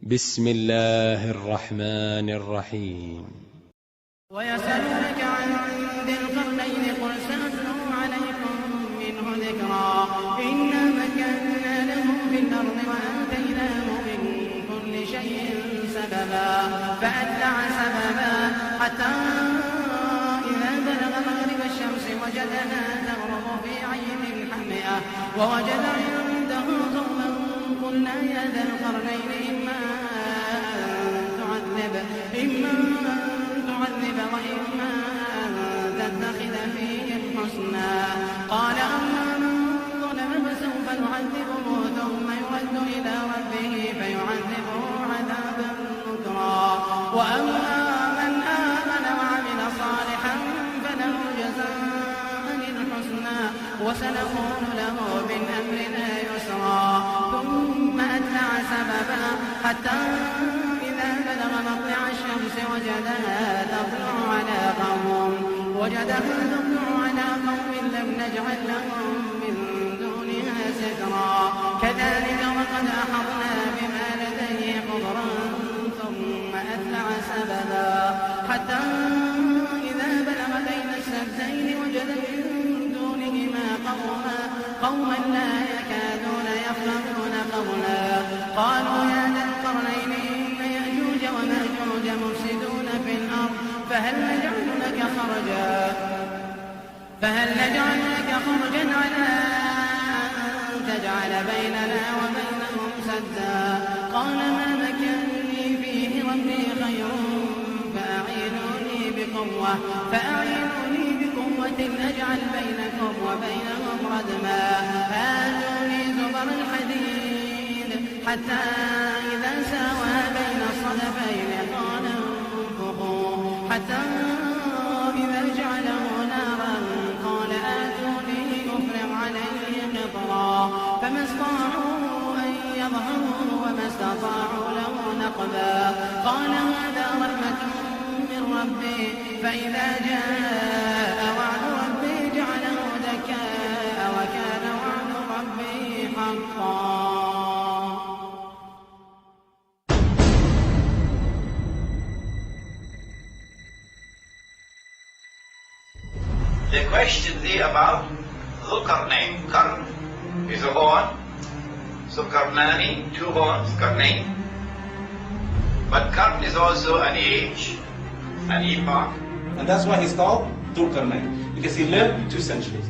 بسم الله الرحمن الرحيم. ويسألونك عن ذي القرنين قل سأتلو عليكم منه ذكرا إنا مكنا له في الأرض وآتيناه من كل شيء سببا فأتبع سببا حتى إذا بلغ مغرب الشمس وجدها تغرب في عين حمئة ووجد عنده قوما قلنا يا ذا القرنين إما أن تعذب وإما أن تتخذ فيهم حسنا قال أما من ظلم فسوف نعذبه ثم يرد إلى ربه فيعذبه عذابا نكرا وأما من آمن وعمل صالحا فله جزاء الحسنى وسنقول له من أمرنا يسرا ثم أتبع سببا حتى إذا بلغ مطلع الشمس وجدها تطلع على قوم لم نجعل لهم من دونها سترا كذلك وقد أحطنا بما لديه خبرا ثم أتبع سببا حتى إذا بلغ بين السدين وجد من دونهما قوما لا يكادون يفقهون قولا قالوا يا ذا القرنين إن يأجوج ومأجوج مفسدون في الأرض فهل نجعل لك خرجا على أن تجعل بيننا وبينهم سدا قال ما مكنني فيه ربي خير فأعينوني بقوة أجعل بينكم وبينهم ردما آتوني زبر الحديد حتى إذا ساوى بين الصدفين قال انفخوا حتى إذا جعله نارا قال آتوني أفرغ عليه قطرا فما استطاعوا أن يظهروا وما استطاعوا له نقبا قال هذا رحمة من ربي فإذا جاء وعد ربي جعله دكاء وكان وعد ربي حقا. The question there about Zulkarnain. Karn is a horn. Zulkarnani, two horns, Karnain. But Karn is also an age, an epoch. And that's why he's called Zulkarnain, because he lived 2 centuries.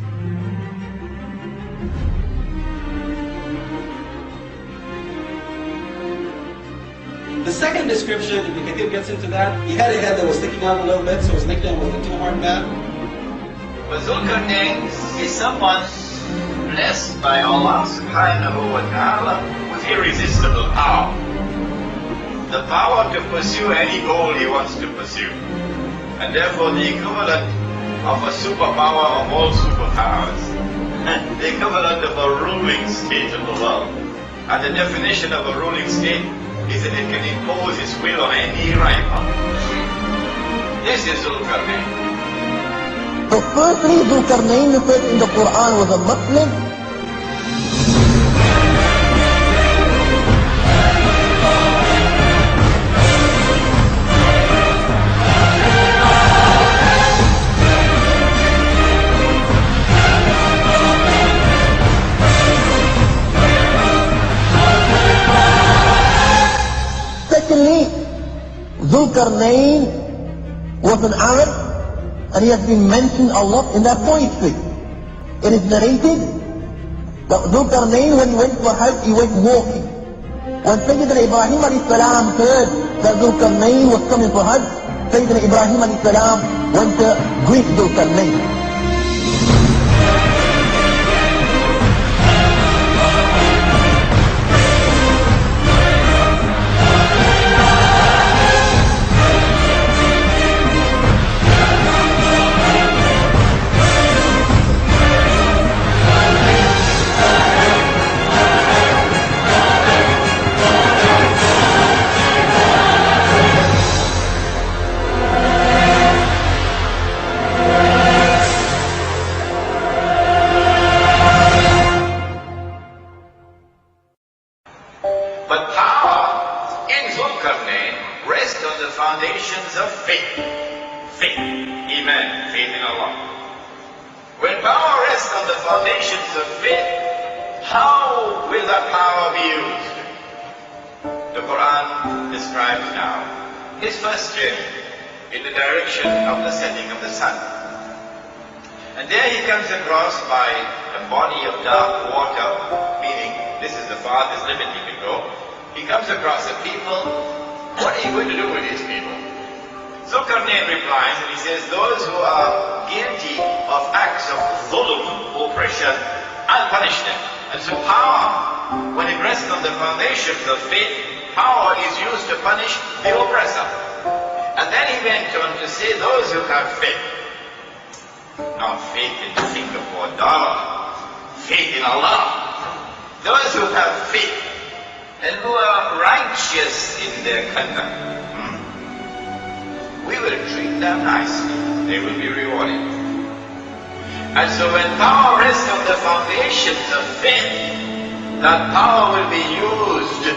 The second description, if the Khatib gets into that, he had a head that was sticking out a little bit, so his nickname was the two-horned man. But Zulkarnain is someone blessed by Allah subhanahu wa ta'ala with irresistible power. The power to pursue any goal he wants to pursue. And therefore the equivalent of a superpower of all superpowers. The equivalent of a ruling state in the world. And the definition of a ruling state is that it can impose its will on any rival. This is Zulkarnain. So firstly, Zulkarnain referred in the Quran was a Muslim. Secondly, Zulkarnain was an Arab, and he has been mentioned a lot in their poetry. It is narrated that Zulkarnain, when he went for Hajj, he went walking. When Sayyidina Ibrahim alayhi salam heard that Zulkarnain was coming for Hajj, Sayyidina Ibrahim alayhi salam went to greet Zulkarnain. foundations of faith, how will that power be used? The Quran describes now his first trip in the direction of the setting of the sun. And there he comes across by a body of dark water, meaning this is the farthest limit he can go. He comes across a people. What are you going to do with these people? Zulkarnain replies and he says, those who are guilty of acts of zulm, oppression, I'll punish them. And so power, when it rests on the foundations of faith, power is used to punish the oppressor. And then he went on to say, those who have faith, not faith in Singapore dollar, faith in Allah. Those who have faith and who are righteous in their conduct, we will treat them nicely. They will be rewarded. And so when power rests on the foundations of faith, that power will be used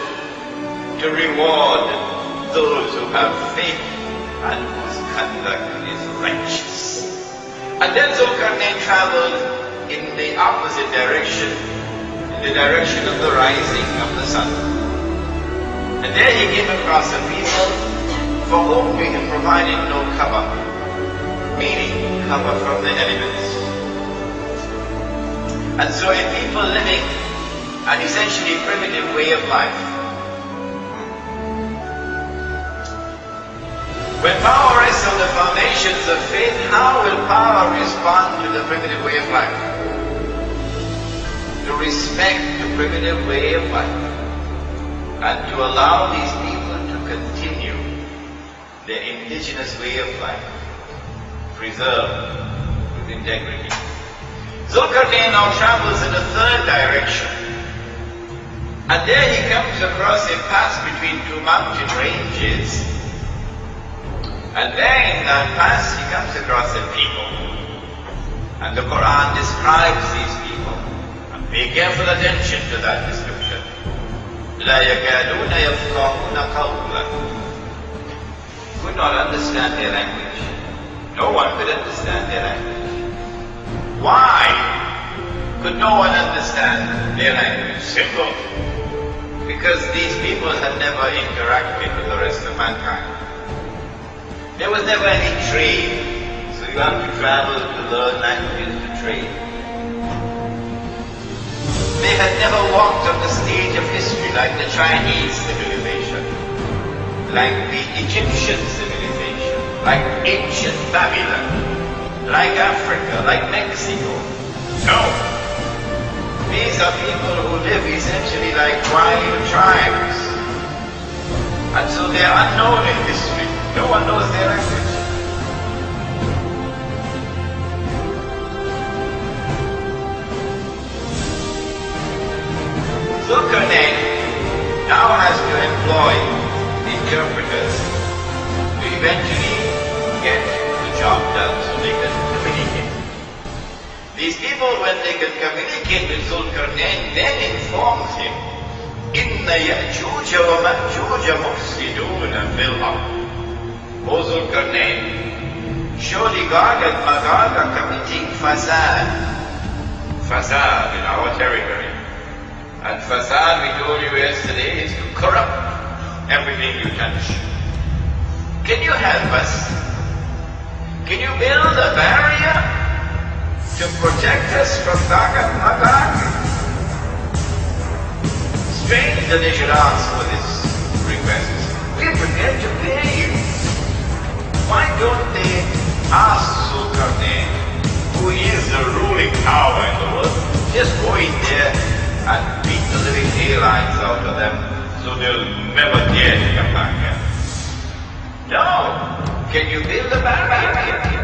to reward those who have faith and whose conduct is righteous. And then Zulkarnain traveled in the opposite direction, in the direction of the rising of the sun. And there he came across a people for whom we had provided no cover, meaning cover from the elements. And so a people living an essentially primitive way of life. When power rests on the foundations of faith, how will power respond to the primitive way of life? To respect the primitive way of life and to allow these people to continue their indigenous way of life, preserved with integrity. Zulkarnain now travels in a third direction. And there he comes across a pass between two mountain ranges. And there in that pass he comes across a people. And the Quran describes these people. And pay careful attention to that description. لا يكادون يفقهون قولا. Could not understand their language. No one could understand their language. Why could no one understand their language? Simple. Because these people had never interacted with the rest of mankind. There was never any trade, so you have to travel to learn languages to trade. They had never walked on the stage of history like the Chinese civilization, like the Egyptian civilization, like ancient Babylon, like Africa, like Mexico. No. These are people who live essentially like wild tribes. And so they are unknown in history. No one knows their language. Zulkarnain now has to employ interpreters to eventually get the job done so they can communicate. These people, when they can communicate with Zulkarnain, then informs him, إِنَّ يَأْجُوجَ وَمَأْجُوجَ مُفْسِدُونَ فِي الْأَرْضِ. O Zulkarnain, surely God and Magog are committing fasad. Fasad in our territory. And fasad, we told you yesterday, is to corrupt everything you touch. Can you help us? Can you build a barrier to protect us from Gog and Magog? Strange that they should ask for this request. We're prepared to pay you. Why don't they ask Zulkarnain, who is the ruling power in the world, just go in there and beat the living daylights out of them so they'll never dare to come back here? No! Can you build a barrier?